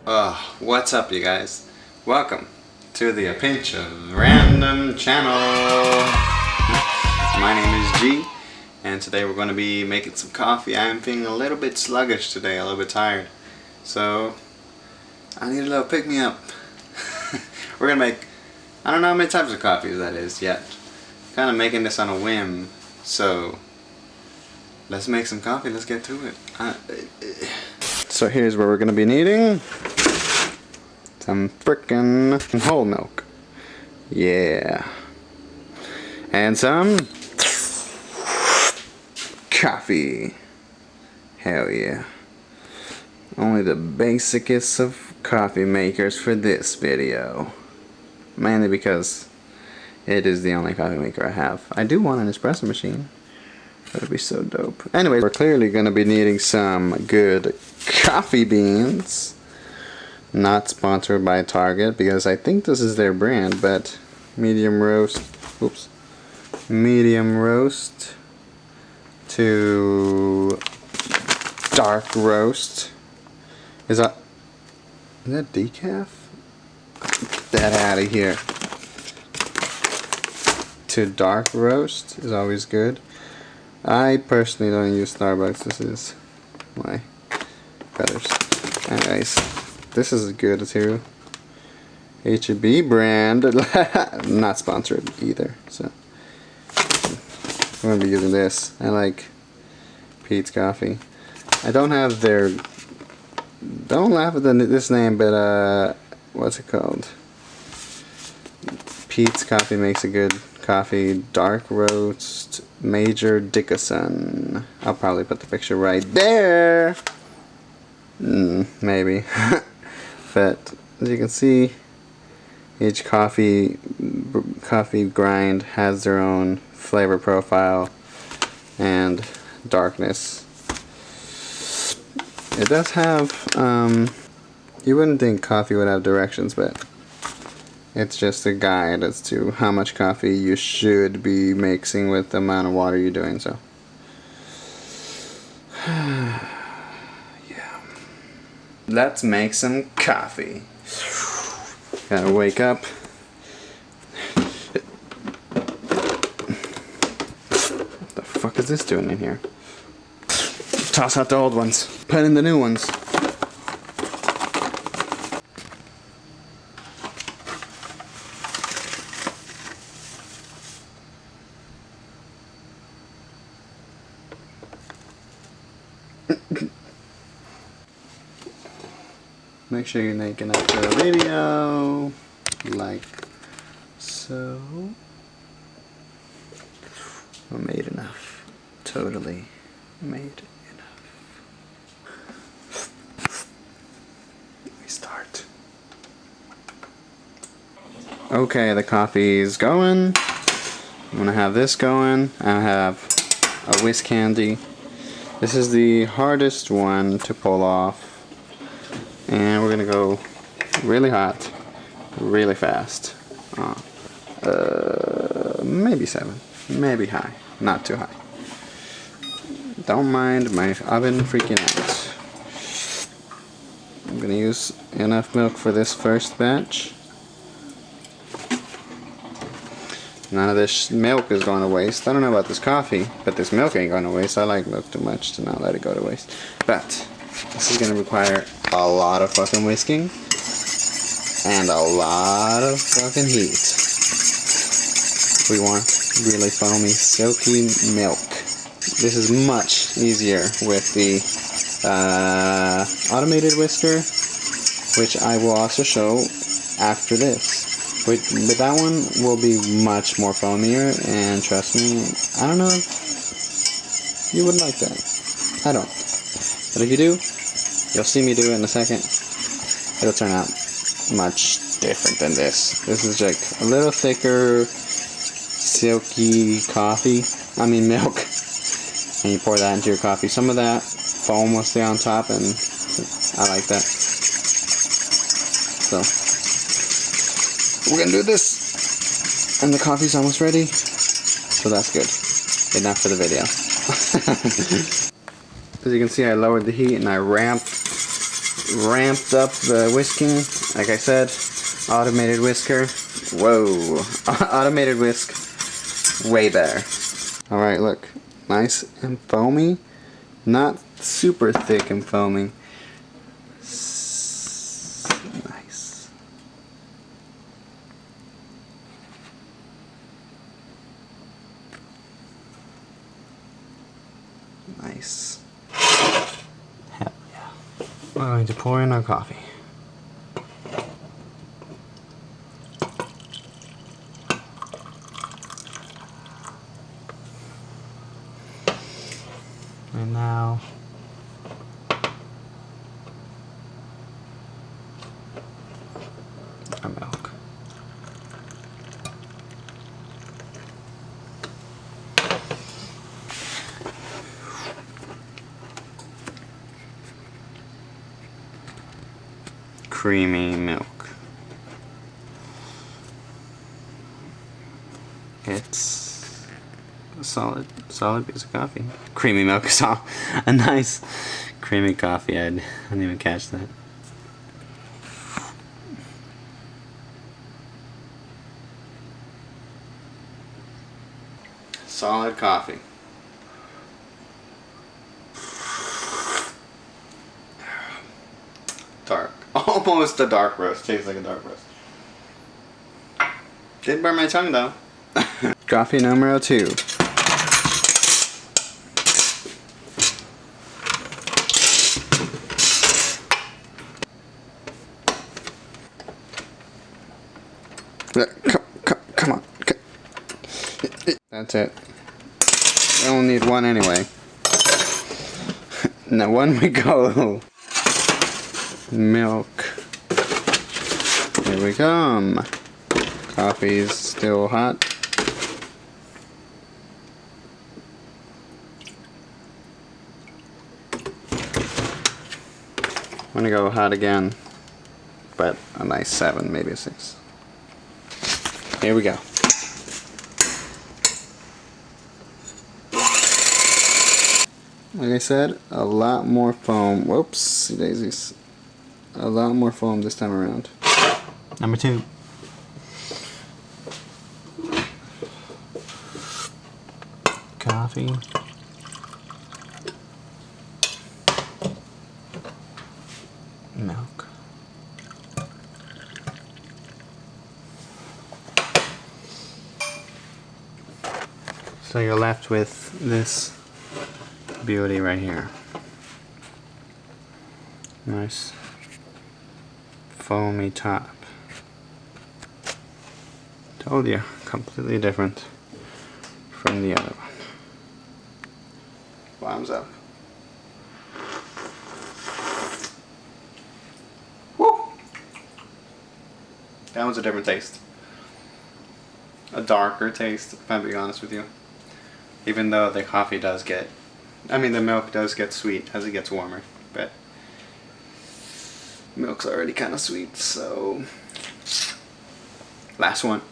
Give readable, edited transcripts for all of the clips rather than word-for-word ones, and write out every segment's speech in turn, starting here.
What's up, you guys? Welcome to the A Pinch of Random channel. My name is G, and today we're going to be making some coffee. I am feeling a little bit sluggish today, a little bit tired, so I need a little pick-me-up. We're going to make, I don't know how many types of coffee that is yet. Kind of making this on a whim, so let's make some coffee. Let's get to it. So here's what we're going to be needing. Some frickin' whole milk. Yeah. And some coffee. Hell yeah. Only the basicest of coffee makers for this video. Mainly because it is the only coffee maker I have. I do want an espresso machine. That would be so dope. Anyway, we're clearly going to be needing some good coffee beans. Not sponsored by Target because I think this is their brand, but medium roast to dark roast. Is that decaf? Get that out of here. To dark roast is always good. I personally don't use Starbucks. This is my brother's. Anyways, this is good too. H-E-B brand. Not sponsored either. So I'm gonna be using this. I like Peet's Coffee. I don't have their. Don't laugh at this name, but what's it called? Peet's Coffee makes a good coffee. Dark roast, Major Dickinson. I'll probably put the picture right there. Maybe. But as you can see, each coffee grind has their own flavor profile and darkness. It does have, you wouldn't think coffee would have directions, but it's just a guide as to how much coffee you should be mixing with the amount of water you're doing. So yeah, let's make some coffee. Gotta wake up. What the fuck is this doing in here? Toss out the old ones, put in the new ones. Make sure you're making up for the video, like so. I made enough. Totally made enough. Let me start. Okay, the coffee's going. I'm gonna have this going. I have a whisk candy. This is the hardest one to pull off. And we're gonna go really hot, really fast. Maybe 7, maybe high, not too high. Don't mind my oven freaking out. I'm gonna use enough milk for this first batch. None of this milk is going to waste. I don't know about this coffee, but this milk ain't going to waste. I like milk too much to not let it go to waste. But this is going to require a lot of fucking whisking and a lot of fucking heat. We want really foamy, silky milk. This is much easier with the automated whisker, which I will also show after this. But that one will be much more foamier, and trust me, I don't know if you would like that. I don't. But if you do, you'll see me do it in a second. It'll turn out much different than this. This is like a little thicker, silky milk. And you pour that into your coffee. Some of that foam will stay on top, and I like that. So we're gonna do this, and the coffee's almost ready, so that's good. Enough for the video. As you can see, I lowered the heat and I ramped ramped up the whisking. Like I said, automated whisker. Whoa, automated whisk, way better. All right, look, nice and foamy, not super thick and foaming. Nice. Nice. Hell yeah. We're going to pour in our coffee. And now our milk. Creamy milk. It's a solid piece of coffee. Creamy milk is all a nice creamy coffee. I didn't even catch that. Solid coffee. Dark. Almost a dark roast. Tastes like a dark roast. Did burn my tongue though. Coffee numero 2. Come on. That's it. I only need one anyway. Now one we go. Milk. Here we come. Coffee's still hot. I'm gonna go hot again, but a nice 7, maybe a 6. Here we go. Like I said, a lot more foam. Whoops, daisies. A lot more foam this time around. Number 2. Coffee. Milk. So you're left with this beauty right here. Nice foamy top. Told you, completely different from the other one. Bottoms up. Woo! That one's a different taste. A darker taste, if I'm being honest with you. Even though the coffee does get, the milk does get sweet as it gets warmer, but milk's already kind of sweet, so last one.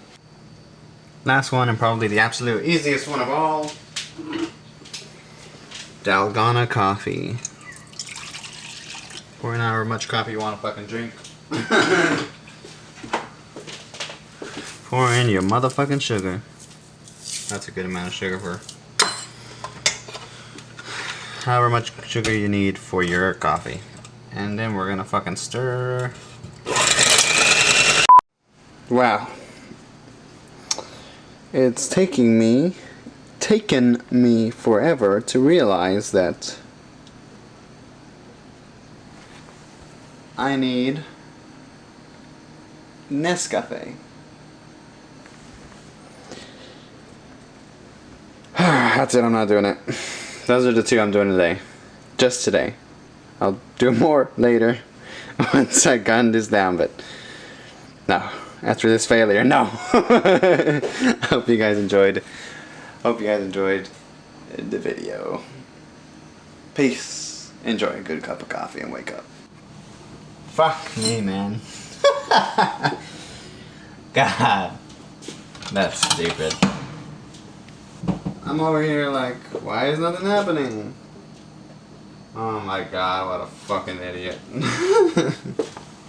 Last one, and probably the absolute easiest one of all. Dalgona coffee. Pour in however much coffee you want to fucking drink. Pour in your motherfucking sugar. That's a good amount of sugar for however much sugar you need for your coffee. And then we're gonna fucking stir. Wow. It's taken me forever to realize that I need Nescafe. That's it, I'm not doing it. Those are the 2 I'm doing today. Just today. I'll do more later once I've gotten this down, but no. After this failure, no. Hope you guys enjoyed the video. Peace. Enjoy a good cup of coffee and wake up. Fuck me, man. God. That's stupid. I'm over here like, why is nothing happening? Oh my god, what a fucking idiot.